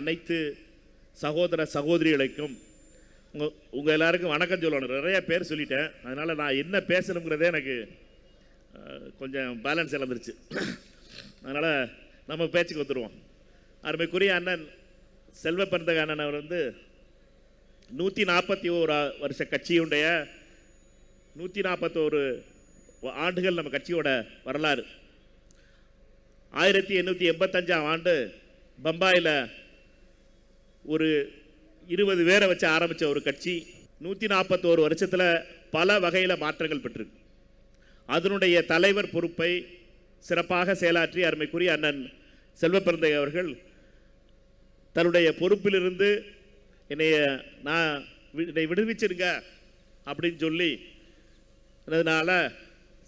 அனைத்து சகோதர சகோதரிகளுக்கும் உங்கள் எல்லாருக்கும் வணக்கம் சொல்லணும். நிறைய பேர் சொல்லிட்டேன், அதனால் நான் என்ன பேசணுங்கிறதே எனக்கு கொஞ்சம் பேலன்ஸ் இழந்துருச்சு. அதனால் நம்ம பேச்சுக்கு வந்துடுவோம். அருமைக்குரிய அண்ணன் செல்வ பெருந்தகை அண்ணன் அவர் 141 வருஷ கட்சியுடைய 141 ஆண்டுகள் நம்ம கட்சியோட வரலாறு. 1885ஆம் ஆண்டு பம்பாயில் ஒரு 20 பேரை வச்சு ஆரம்பித்த ஒரு கட்சி 141 வருஷத்தில் பல வகையில் மாற்றங்கள் பெற்றிருக்கு. அதனுடைய தலைவர் பொறுப்பை சிறப்பாக செயலாற்றி அருமைக்குரிய அண்ணன் செல்வ பெருந்தகை அவர்கள் தன்னுடைய பொறுப்பிலிருந்து என்னை விடுவிச்சிருங்க அப்படின்னு சொல்லி அதனால்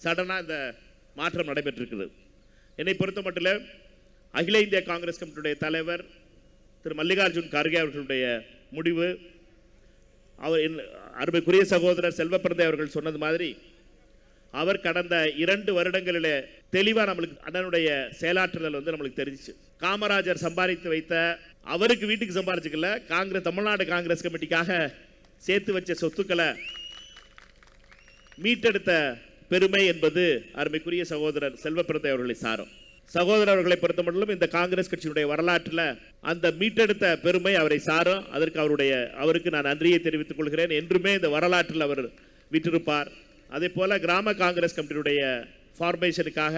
சடனாக இந்த மாற்றம் நடைபெற்றிருக்கிறது. என்னை பொறுத்த மட்டும் அகில இந்திய காங்கிரஸ் கமிட்டியுடைய தலைவர் திரு மல்லிகார்ஜுன் கார்கே அவர்களுடைய முடிவு, அவர் அருமைக்குரிய சகோதரர் செல்வ பெருந்தகை அவர்கள் சொன்னது மாதிரி அவர் கடந்த 2 வருடங்களிலே தெளிவாக நம்மளுக்கு அண்ணனுடைய செயலாற்றுதல் நம்மளுக்கு தெரிஞ்சிச்சு. காமராஜர் சம்பாதித்து வைத்த, அவருக்கு வீட்டுக்கு சம்பாதிச்சுக்கல, தமிழ்நாடு காங்கிரஸ் கமிட்டிக்காக சேர்த்து வச்ச சொத்துக்களை மீட்டெடுத்த பெருமை என்பது அருமைக்குரிய சகோதரர் செல்வ பெருந்தகை அவர்களை சாரும். சகோதரர் அவர்களை பொறுத்த மட்டும் இந்த காங்கிரஸ் கட்சியினுடைய வரலாற்றில் அந்த மீட்டெடுத்த பெருமை அவரை சாரும். அதற்கு அவருக்கு நான் நன்றியை தெரிவித்துக் கொள்கிறேன். என்றுமே இந்த வரலாற்றில் அவர் விட்டிருப்பார். அதே போல கிராம காங்கிரஸ் கமிட்டியுடைய ஃபார்மேஷனுக்காக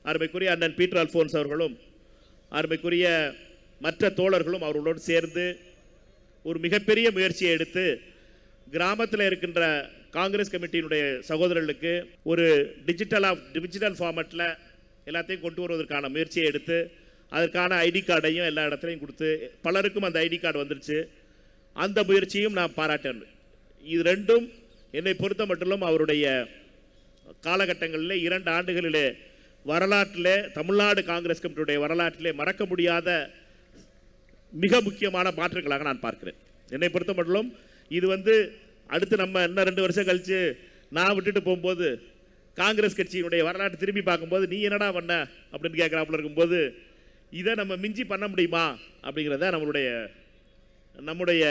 அருமைக்குரிய அண்ணன் பீட்டர் அல்போன்ஸ் அவர்களும் அருமைக்குரிய மற்ற தோழர்களும் அவர்களோடு சேர்ந்து ஒரு மிகப்பெரிய முயற்சியை எடுத்து கிராமத்தில் இருக்கின்ற காங்கிரஸ் கமிட்டியினுடைய சகோதரர்களுக்கு ஒரு டிஜிட்டல் ஃபார்மேட்டில் எல்லாத்தையும் கொண்டு வருவதற்கான முயற்சியை எடுத்து அதற்கான ஐடி கார்டையும் எல்லா இடத்துலையும் கொடுத்து பலருக்கும் அந்த ஐடி கார்டு வந்துருச்சு. அந்த முயற்சியும் நான் பாராட்டேன். இது ரெண்டும் என்னை பொறுத்த மட்டும் அவருடைய காலகட்டங்களில் 2 ஆண்டுகளிலே வரலாற்றிலே தமிழ்நாடு காங்கிரஸ் கமிட்டியுடைய வரலாற்றிலே மறக்க முடியாத மிக முக்கியமான மாற்றங்களாக நான் பார்க்கிறேன். என்னை பொறுத்த மட்டும் இது அடுத்து நம்ம இன்னும் 2 வருஷம் கழித்து நான் விட்டுட்டு போகும்போது காங்கிரஸ் கட்சியினுடைய வரலாற்று திரும்பி பார்க்கும்போது நீ என்னடா பண்ண அப்படின்னு கேட்குறாப்புல இருக்கும்போது இதை நம்ம மிஞ்சி பண்ண முடியுமா அப்படிங்கிறத நம்முடைய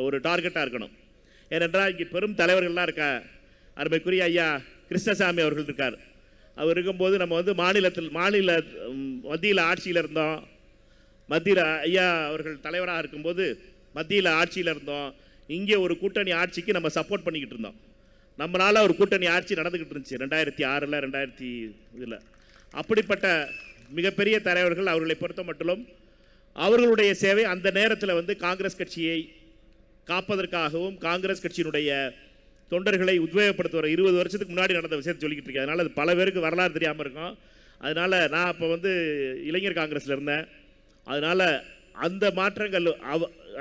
ஒரு டார்கெட்டாக இருக்கணும். ஏனென்றால் இங்கே பெரும் தலைவர்கள்லாம் இருக்கா. அருமைக்குரிய ஐயா கிருஷ்ணசாமி அவர்கள் இருக்கார். அவர் இருக்கும்போது நம்ம மத்தியில் ஆட்சியில் இருந்தோம். மத்தியில் ஐயா அவர்கள் தலைவராக இருக்கும்போது மத்தியில் ஆட்சியில் இருந்தோம். இங்கே ஒரு கூட்டணி ஆட்சிக்கு நம்ம சப்போர்ட் பண்ணிக்கிட்டு இருந்தோம். நம்மளால் ஒரு கூட்டணி ஆட்சி நடந்துக்கிட்டு இருந்துச்சு 2006 2000 அப்படிப்பட்ட மிகப்பெரிய தலைவர்கள். அவர்களை பொறுத்த மட்டும் அவர்களுடைய சேவை அந்த நேரத்தில் காங்கிரஸ் கட்சியை காப்பதற்காகவும் காங்கிரஸ் கட்சியினுடைய தொண்டர்களை உத்வேகப்படுத்துகிற 20 வருஷத்துக்கு முன்னாடி நடந்த விஷயத்தை சொல்லிக்கிட்டு இருக்கேன். அதனால் அது பல பேருக்கு வரலாறு தெரியாமல் இருக்கும். அதனால் நான் அப்போ இளைஞர் காங்கிரஸில் இருந்தேன். அதனால் அந்த மாற்றங்கள்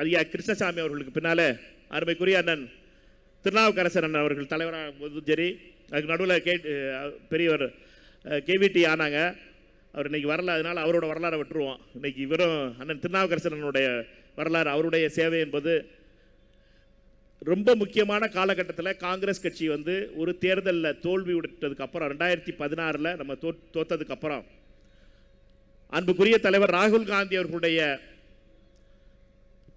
ஐயா கிருஷ்ணசாமி அவர்களுக்கு பின்னால் அருமைக்குரிய அண்ணன் திருநாவுக்கரசர் அண்ணன் அவர்கள் தலைவராக போதும் சரி, அதுக்கு நடுவில் பெரியவர் கேவிடி ஆனாங்க. அவர் இன்றைக்கி வரல, அதனால் அவரோட வரலாறை விட்டுருவோம். இன்றைக்கி இவரும் அண்ணன் திருநாவுக்கரசர் அண்ணனுடைய வரலாறு, அவருடைய சேவை என்பது ரொம்ப முக்கியமான காலகட்டத்தில் காங்கிரஸ் கட்சி ஒரு தேர்தலில் தோல்வி விட்டதுக்கு அப்புறம் 2016 நம்ம தோத்ததுக்கு அப்புறம் அன்புக்குரிய தலைவர் ராகுல் காந்தி அவர்களுடைய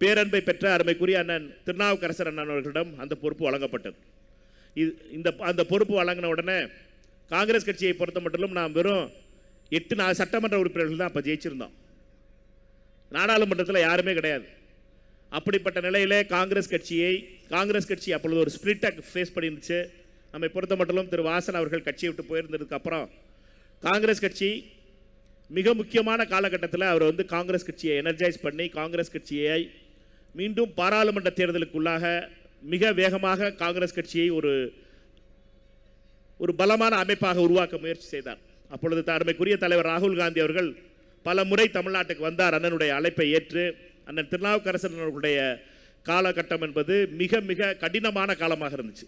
பேரன்பை பெற்ற அருமைக்குரிய அண்ணன் திருநாவுக்கரசர் அண்ணன் அவர்களிடம் அந்த பொறுப்பு வழங்கப்பட்டது. அந்த பொறுப்பு வழங்கின உடனே காங்கிரஸ் கட்சியை பொறுத்த மட்டும் நாம் வெறும் 8 சட்டமன்ற உறுப்பினர்கள் தான் அப்போ ஜெயிச்சிருந்தோம். நாடாளுமன்றத்தில் யாருமே கிடையாது. அப்படிப்பட்ட நிலையிலே காங்கிரஸ் கட்சி அப்பொழுது ஒரு ஸ்பிளிட்டை ஃபேஸ் பண்ணிருந்துச்சு. நம்மை பொறுத்த மட்டும் திரு வாசன் அவர்கள் கட்சியை விட்டு போயிருந்ததுக்கு அப்புறம் காங்கிரஸ் கட்சி மிக முக்கியமான காலகட்டத்தில் அவர் காங்கிரஸ் கட்சியை எனர்ஜைஸ் பண்ணி காங்கிரஸ் கட்சியை மீண்டும் பாராளுமன்ற தேர்தலுக்குள்ளாக மிக வேகமாக காங்கிரஸ் கட்சியை ஒரு பலமான அமைப்பாக உருவாக்க முயற்சி செய்தார். அப்பொழுது அருமைக்குரிய தலைவர் ராகுல் காந்தி அவர்கள் பல முறை தமிழ்நாட்டுக்கு வந்தார். அண்ணனுடைய அழைப்பை ஏற்று அண்ணன் திருநாவுக்கரசர் அவர்களுடைய காலகட்டம் என்பது மிக மிக கடினமான காலமாக இருந்துச்சு.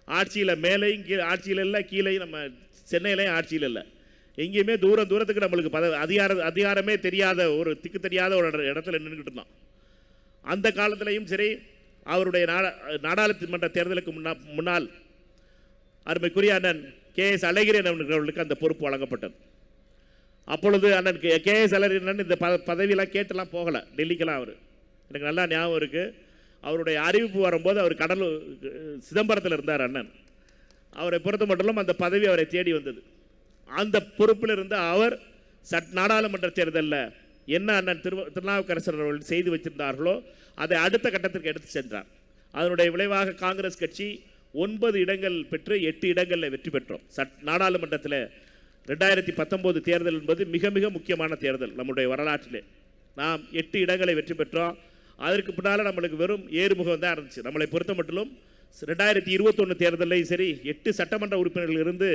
ஆட்சியில் மேலேயும் ஆட்சியில் இல்லை, கீழே நம்ம சென்னையிலையும் ஆட்சியில் இல்லை, எங்கேயுமே தூரத்துக்கு நம்மளுக்கு அதிகாரமே தெரியாத ஒரு திக்கு தெரியாத ஒரு இடத்துல நின்றுக்கிட்டு இருந்தோம். அந்த காலத்திலையும் சரி, அவருடைய நாடாளுமன்ற தேர்தலுக்கு முன்னால் அருமைக்குரிய அண்ணன் KS அழகிரி அவர்களுக்கு அந்த பொறுப்பு வழங்கப்பட்டது. அப்பொழுது அண்ணன் கேஎஸ் அழகிரிண்ணன் இந்த பதவியெல்லாம் கேட்டெல்லாம் போகலை டெல்லிக்கெல்லாம். அவர் எனக்கு நல்லா ஞாபகம் இருக்குது. அவருடைய அறிவிப்பு வரும்போது அவர் சிதம்பரத்தில் இருந்தார் அண்ணன். அவரை பொறுத்த மட்டும் அந்த பதவி அவரை தேடி வந்தது. அந்த பொறுப்பில் இருந்த அவர் நாடாளுமன்ற தேர்தலில் என்ன அண்ணன் திருநாவுக்கரசர் அவர்கள் செய்து வச்சிருந்தார்களோ அதை அடுத்த கட்டத்திற்கு எடுத்து சென்றார். அதனுடைய விளைவாக காங்கிரஸ் கட்சி 9 இடங்கள் பெற்று 8 இடங்களில் வெற்றி பெற்றோம். நாடாளுமன்றத்தில் 2019 தேர்தல் என்பது மிக மிக முக்கியமான தேர்தல் நம்முடைய வரலாற்றிலே. நாம் 8 இடங்களை வெற்றி பெற்றோம். அதற்கு பின்னால் நம்மளுக்கு வெறும் ஏறுமுகம் தான் இருந்துச்சு. நம்மளை பொறுத்த மட்டும் 2021 தேர்தலையும் சரி 8 சட்டமன்ற உறுப்பினர்கள் இருந்து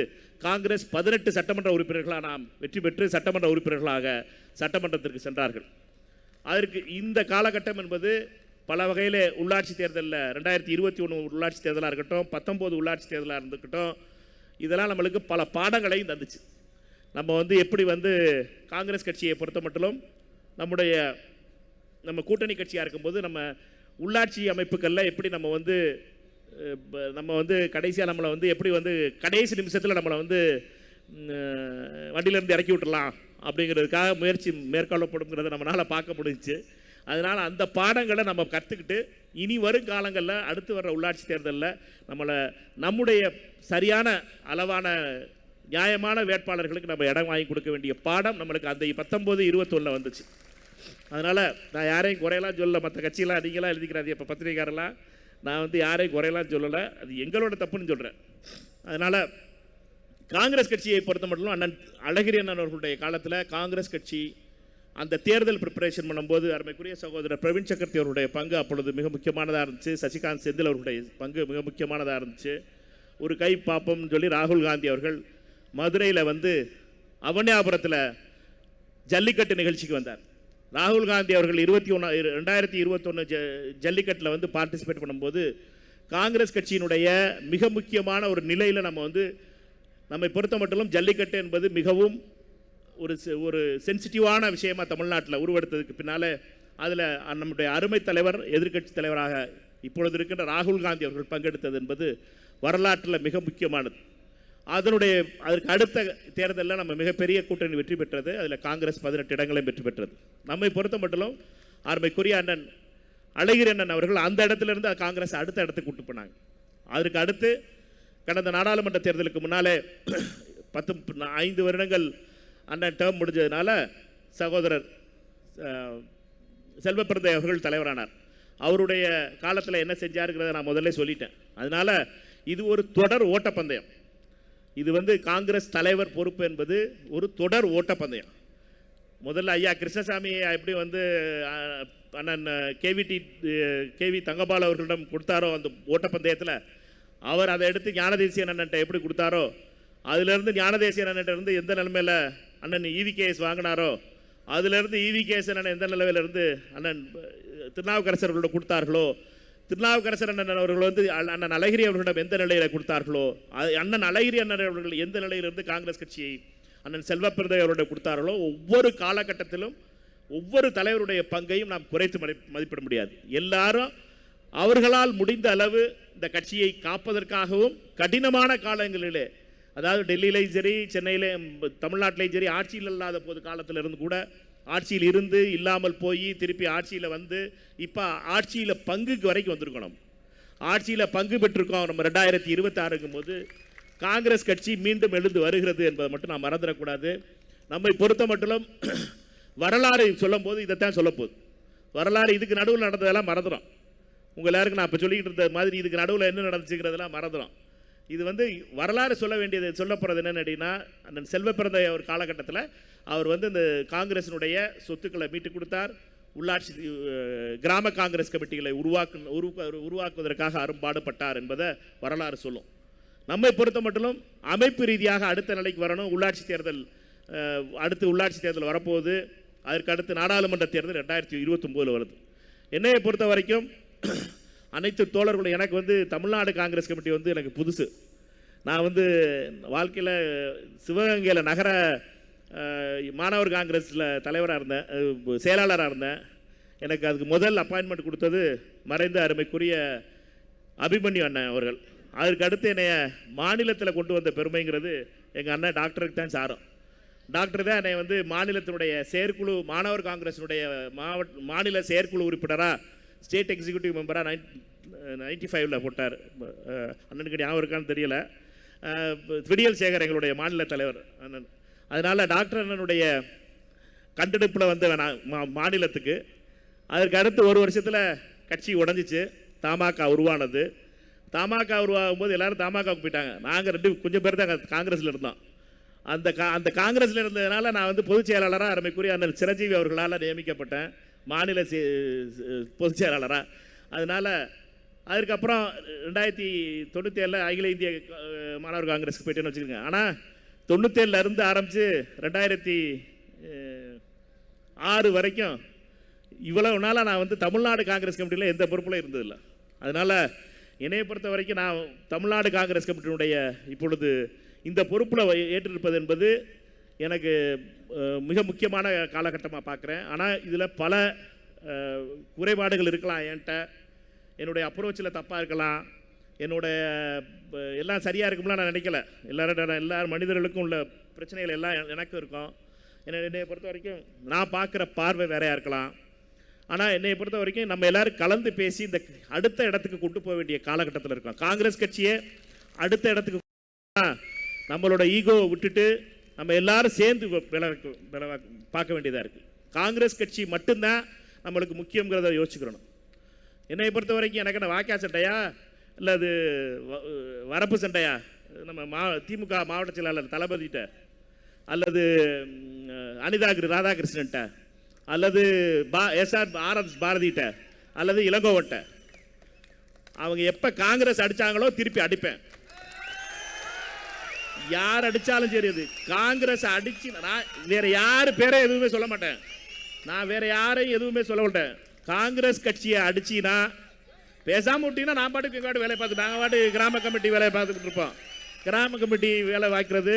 காங்கிரஸ் 18 சட்டமன்ற உறுப்பினர்களாக நாம் வெற்றி பெற்று சட்டமன்ற உறுப்பினர்களாக சட்டமன்றத்திற்கு சென்றார்கள். அதற்கு இந்த காலகட்டம் என்பது பல வகையில் உள்ளாட்சி தேர்தலில் 2021 உள்ளாட்சி தேர்தலாக இருக்கட்டும், 19 உள்ளாட்சி தேர்தலாக இருந்துக்கட்டும், இதெல்லாம் நம்மளுக்கு பல பாடங்களையும் தந்துச்சு. நம்ம எப்படி காங்கிரஸ் கட்சியை பொறுத்த மட்டும் நம்ம கூட்டணி கட்சியாக இருக்கும்போது நம்ம உள்ளாட்சி அமைப்புகளில் எப்படி நம்ம கடைசியாக நம்மளை எப்படி கடைசி நிமிஷத்தில் நம்மளை வண்டியிலேருந்து இறக்கி விட்டுடலாம் அப்படிங்கிறதுக்காக முயற்சி மேற்கொள்ளப்படுங்கிறத நம்மளால் பார்க்க முடிஞ்சிச்சு. அதனால் அந்த பாடங்களை நம்ம கற்றுக்கிட்டு இனி வரும் காலங்களில் அடுத்து வர்ற உள்ளாட்சி தேர்தலில் நம்முடைய சரியான அளவான நியாயமான வேட்பாளர்களுக்கு நம்ம இடம் வாங்கி கொடுக்க வேண்டிய பாடம் நம்மளுக்கு அந்த 19-21 வந்துச்சு. அதனால் நான் யாரையும் குறையெல்லாம் சொல்லலை. மற்ற கட்சியெல்லாம் நீங்களாம் எழுதிக்கிறாது இப்போ பத்திரிகைக்காரெல்லாம். நான் யாரையும் குறையெல்லாம் சொல்லலை, அது எங்களோட தப்புன்னு சொல்கிறேன். அதனால் காங்கிரஸ் கட்சியை பொறுத்த மட்டும் அண்ணன் அழகிரி அண்ணன் அவர்களுடைய காலத்தில் காங்கிரஸ் கட்சி அந்த தேர்தல் ப்ரிப்பரேஷன் பண்ணும்போது அருமைக்குரிய சகோதரர் பிரவீன் சக்கரவர்த்தி அவருடைய பங்கு அப்பொழுது மிக முக்கியமானதாக இருந்துச்சு. சசிகாந்த் செந்தில் அவர்களுடைய பங்கு மிக முக்கியமானதாக இருந்துச்சு. ஒரு கை பாப்பம்னு சொல்லி ராகுல் காந்தி அவர்கள் மதுரையில் அவனியாபுரத்தில் ஜல்லிக்கட்டு நிகழ்ச்சிக்கு வந்தார். ராகுல் காந்தி அவர்கள் 2021 ஜல்லிக்கட்டில் பார்ட்டிசிபேட் பண்ணும்போது காங்கிரஸ் கட்சியினுடைய மிக முக்கியமான ஒரு நிலையில் நம்மை பொறுத்த மட்டும் ஜல்லிக்கட்டு என்பது மிகவும் ஒரு சென்சிட்டிவான விஷயமாக தமிழ்நாட்டில் உருவெடுத்ததுக்கு பின்னால் அதில் நம்முடைய அருமை தலைவர் எதிர்க்கட்சி தலைவராக இப்பொழுது இருக்கின்ற ராகுல் காந்தி அவர்கள் பங்கெடுத்தது என்பது வரலாற்றில் மிக முக்கியமானது. அதற்கு அடுத்த தேர்தலில் நம்ம மிகப்பெரிய கூட்டணி வெற்றி பெற்றது. அதில் காங்கிரஸ் 18 இடங்களையும் வெற்றி பெற்றது. நம்மை பொறுத்த மட்டும் அருமைக்குரிய அண்ணன் அழகிரி அண்ணன் அவர்கள் அந்த இடத்துலேருந்து காங்கிரஸ் அடுத்த இடத்துக்கு கூட்டு போனாங்க. அதற்கு அடுத்து கடந்த நாடாளுமன்ற தேர்தலுக்கு முன்னாலே 5 வருடங்கள் அண்ணன் டேர்ம் முடிஞ்சதுனால சகோதரர் செல்வப்பிரந்தை அவர்கள் தலைவரானார். அவருடைய காலத்தில் என்ன செஞ்சாருங்கிறத நான் முதல்ல சொல்லிட்டேன். அதனால் இது ஒரு தொடர் ஓட்டப்பந்தயம். இது காங்கிரஸ் தலைவர் பொறுப்பு என்பது ஒரு தொடர் ஓட்டப்பந்தயம். முதல்ல ஐயா கிருஷ்ணசாமியை எப்படி அண்ணன் கேவி தங்கபால் அவர்களிடம் கொடுத்தாரோ அந்த ஓட்டப்பந்தயத்தில், அவர் அதை எடுத்து ஞானதேசியன் அண்ணன்ட்ட எப்படி கொடுத்தாரோ, அதிலிருந்து ஞானதேசியன் அண்ணன்ட்ட எந்த நிலைமையில் அண்ணன் EVKS வாங்கினாரோ, அதிலிருந்து EVKS அண்ணன் எந்த நிலையிலிருந்து அண்ணன் திருநாவுக்கரசர் அவர்களோட கொடுத்தார்களோ, திருநாவுக்கரசர் அண்ணன் அவர்கள் அண்ணன் அழகிரி அவர்களிடம் எந்த நிலையில் கொடுத்தார்களோ, அண்ணன் அழகிரி அண்ணன் அவர்கள் எந்த நிலையிலிருந்து காங்கிரஸ் கட்சியை அண்ணன் செல்வப்பிரந்தை அவருடைய கொடுத்தார்களோ, ஒவ்வொரு காலகட்டத்திலும் ஒவ்வொரு தலைவருடைய பங்கையும் நாம் குறைத்து மதிப்பிட முடியாது. எல்லாரும் அவர்களால் முடிந்த அளவு இந்த கட்சியை காப்பதற்காகவும் கடினமான காலங்களிலே, அதாவது டெல்லியிலையும் சரி சென்னையிலே தமிழ்நாட்டிலையும் சரி ஆட்சியில் இல்லாத போது காலத்தில் இருந்து கூட ஆட்சியில் இருந்து இல்லாமல் போய் திருப்பி ஆட்சியில் இப்போ ஆட்சியில் பங்குக்கு வரைக்கும் வந்திருக்கணும். ஆட்சியில் பங்கு பெற்றிருக்கோம். நம்ம 2026 போது காங்கிரஸ் கட்சி மீண்டும் எழுந்து வருகிறது என்பதை மட்டும் நான் மறந்துடக்கூடாது. நம்மை பொறுத்த மட்டும் வரலாறு சொல்லும் போது இதைத்தான் சொல்ல போகுது. வரலாறு இதுக்கு நடுவில் நடந்ததெல்லாம் மறந்துடும். உங்கள் எல்லாருக்கும் நான் இப்போ சொல்லிக்கிட்டு இருந்த மாதிரி இதுக்கு நடுவில் என்ன நடந்துச்சுங்கிறதெல்லாம் மறந்துடும். இது வரலாறு சொல்ல வேண்டியது சொல்ல போகிறது என்னென்னு அப்படின்னா, அந்த செல்வப்பிரந்தை ஒரு காலகட்டத்தில் அவர் இந்த காங்கிரஸினுடைய சொத்துக்களை மீட்டு கொடுத்தார். உள்ளாட்சி கிராம காங்கிரஸ் கமிட்டிகளை உருவாக்குவதற்காக அரும்பாடுபட்டார் என்பதை வரலாறு சொல்லும். நம்மை பொறுத்த மட்டும் அமைப்பு ரீதியாக அடுத்த நிலைக்கு வரணும். உள்ளாட்சி தேர்தல் அடுத்து உள்ளாட்சி தேர்தல் வரப்போகுது. அதற்கு அடுத்து நாடாளுமன்ற தேர்தல் 2029 வருது. என்னையை பொறுத்த வரைக்கும் அனைத்து தோழர்களும் எனக்கு தமிழ்நாடு காங்கிரஸ் கமிட்டி எனக்கு புதுசு. நான் வாழ்க்கையில் சிவகங்கையில் நகர மாணவர் காங்கிரஸில் தலைவராக இருந்தேன், செயலாளராக இருந்தேன். எனக்கு அதுக்கு முதல் அப்பாயின்மெண்ட் கொடுத்தது மறைந்த அருமைக்குரிய அபிமன்யு அண்ணன் அவர்கள். அதற்கு அடுத்து என்னைய மாநிலத்தில் கொண்டு வந்த பெருமைங்கிறது எங்கள் அண்ணன் டாக்டருக்கு தான் சாரும். டாக்டர் தான் என்னை வந்து மாநிலத்தினுடைய செயற்குழு மாணவர் காங்கிரஸினுடைய மாநில செயற்குழு உறுப்பினராக ஸ்டேட் எக்ஸிக்யூட்டிவ் மெம்பராக 95ல் போட்டார். அண்ணனுக்கு ஞாபகம் இருக்கான்னு தெரியல. விடியல் சேகர் எங்களுடைய மாநில தலைவர் அண்ணன். அதனால் டாக்டர் அண்ணனுடைய கண்டெடுப்பில் வந்து மாநிலத்துக்கு அதற்கு அடுத்து ஒரு வருஷத்தில் கட்சி உடஞ்சிச்சு, தமாக உருவானது. தமாக உருவாகும் போது எல்லோரும் தமாகாவுக்கு போயிட்டாங்க. நாங்கள் கொஞ்சம் பேர் தான் காங்கிரஸில் இருந்தோம். அந்த காங்கிரஸில் இருந்ததுனால நான் வந்து பொதுச் செயலாளராக அருமைக்குரிய அண்ணன் சிரஞ்சீவி அவர்களால் நியமிக்கப்பட்டேன், மாநில பொதுச் செயலாளராக. அதனால் அதுக்கப்புறம் 2097 அகில இந்திய மாணவர் காங்கிரஸுக்கு போயிட்டேன்னு வச்சுக்கோங்க. ஆனால் 97 இருந்து ஆரம்பித்து 2006 வரைக்கும் இவ்வளவு நாளாக நான் வந்து தமிழ்நாடு காங்கிரஸ் கமிட்டியில் எந்த பொறுப்பில் இருந்ததில்லை. அதனால் என்னையை பொறுத்த வரைக்கும் நான் தமிழ்நாடு காங்கிரஸ் கமிட்டியினுடைய இப்பொழுது இந்த பொறுப்பில் ஏற்றிருப்பது என்பது எனக்கு மிக முக்கியமான காலகட்டமாக பார்க்குறேன். ஆனால் இதில் பல குறைபாடுகள் இருக்கலாம். என்கிட்ட என்னுடைய அப்ரோச்சில் தப்பாக இருக்கலாம், என்னுடைய எல்லாம் சரியாக இருக்கும்லாம் நான் நினைக்கல. எல்லா மனிதர்களுக்கும் உள்ள பிரச்சனைகள் எல்லாம் எனக்கும் இருக்கும். என்னை பொறுத்த வரைக்கும் நான் பார்க்குற பார்வை வேறையாக இருக்கலாம். ஆனால் என்னை பொறுத்த வரைக்கும் நம்ம எல்லோரும் கலந்து பேசி இந்த அடுத்த இடத்துக்கு கொண்டு போக வேண்டிய காலகட்டத்தில் இருக்கோம். காங்கிரஸ் கட்சியே அடுத்த இடத்துக்கு நம்மளோட ஈகோவை விட்டுட்டு நம்ம எல்லாரும் சேர்ந்து பார்க்க வேண்டியதாக இருக்குது. காங்கிரஸ் கட்சி மட்டும்தான் நம்மளுக்கு முக்கியங்கிறத யோசிச்சுக்கிறணும். என்னை பொறுத்த வரைக்கும் எனக்கு என்ன வாக்கியா சண்டையா இல்லை அது வரப்பு சண்டையா, நம்ம திமுக மாவட்ட செயலாளர் தளபதிகிட்ட அல்லது அனிதா ராதாகிருஷ்ணன்ட்ட அல்லது RS பாரதிகிட்ட அல்லது இளங்கோவன்ட்ட, அவங்க எப்போ காங்கிரஸ் அடித்தாங்களோ திருப்பி அடிப்பேன். யார் அடித்தாலும் சரி, அது காங்கிரஸ் அடிச்சு நான் வேற யார் பேரை எதுவுமே சொல்ல மாட்டேன். நான் வேற யாரையும் எதுவுமே சொல்ல மாட்டேன். காங்கிரஸ் கட்சியை அடிச்சின்னா பேசாமல் விட்டீங்கன்னா நான் பாட்டுக்கு எங்காட்டு வேலையை பார்த்து நாங்கள் பாட்டு கிராம கமிட்டி வேலையை பார்த்துக்கிட்டு இருப்போம். கிராம கமிட்டி வேலை வாய்க்கிறது,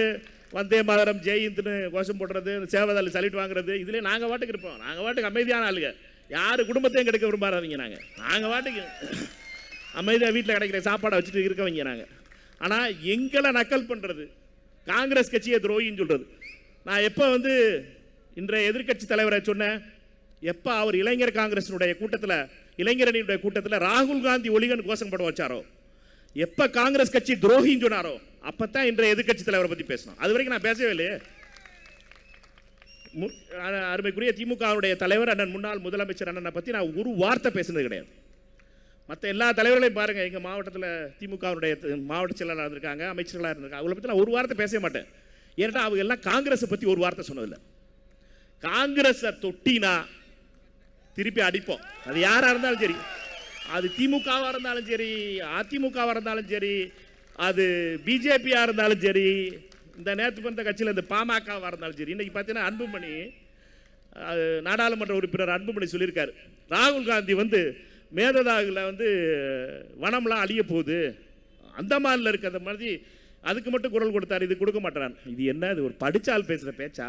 வந்தே மாதரம் ஜெயிந்துன்னு கோஷம் போடுறது, சேவதாலி சலிட்டு வாங்குறது, இதிலே நாங்கள் பாட்டுக்கு இருப்போம். நாங்கள் பாட்டுக்கு அமைதியான ஆளுங்க, யார் குடும்பத்தையும் கிடைக்க விரும்பாதவங்க. நாங்கள் பாட்டுக்கு அமைதியாக வீட்டில் கிடைக்கிற சாப்பாடை வச்சுட்டு இருக்கவங்க நாங்கள். ஆனால் எங்களை நக்கல் பண்ணுறது, காங்கிரஸ் கட்சியை துரோகின்னு சொல்கிறது. நான் எப்போ வந்து இன்றைய எதிர்க்கட்சி தலைவரை சொன்னேன், எப்போ அவர் இளைஞர் காங்கிரஸினுடைய கூட்டத்தில் இளைஞரணியுடைய கூட்டத்தில் ராகுல் காந்தி ஒளிகன் கோஷம் போட வச்சாரோ, எப்போ காங்கிரஸ் கட்சி துரோகின்னு சொன்னாரோ அப்போ தான் இன்றைய எதிர்க்கட்சி தலைவரை பற்றி பேசணும். அது வரைக்கும் நான் பேசவே இல்லையே. அருமைக்குரிய திமுகவுடைய தலைவர் அண்ணன் முன்னாள் முதலமைச்சர் அண்ணனை பற்றி நான் ஒரு வார்த்தை பேசுனது கிடையாது. மற்ற எல்லா தலைவர்களையும் பாருங்கள், எங்கள் மாவட்டத்தில் திமுகவுடைய மாவட்ட செயலாளர் இருக்காங்க, அமைச்சர்களாக இருந்திருக்காங்க, அவங்கள பற்றி நான் ஒரு வார்த்தை பேசவே மாட்டேன். ஏன்னா அவங்க எல்லாம் காங்கிரஸை பற்றி ஒரு வார்த்தை சொன்னதில்லை. காங்கிரஸை தொட்டினா திருப்பி அடிப்போம். அது யாராக இருந்தாலும் சரி, அது திமுகவாக இருந்தாலும் சரி, அதிமுகவாக இருந்தாலும் சரி, அது பிஜேபியாக இருந்தாலும் சரி, இந்த நேற்று வந்த கட்சியில் இந்த பாமகவாக இருந்தாலும் சரி. இன்றைக்கி பார்த்தீங்கன்னா அன்புமணி நாடாளுமன்ற உறுப்பினர் அன்புமணி சொல்லியிருக்காரு, ராகுல் காந்தி வந்து மேததாகில் வந்து வனம்லாம் அழிய போகுது, அந்தமானில் இருக்க அந்த மாதிரி அதுக்கு மட்டும் குரல் கொடுத்தார், இது கொடுக்க மாட்டான். இது என்ன, இது ஒரு படித்தால் பேசுகிற பேச்சா?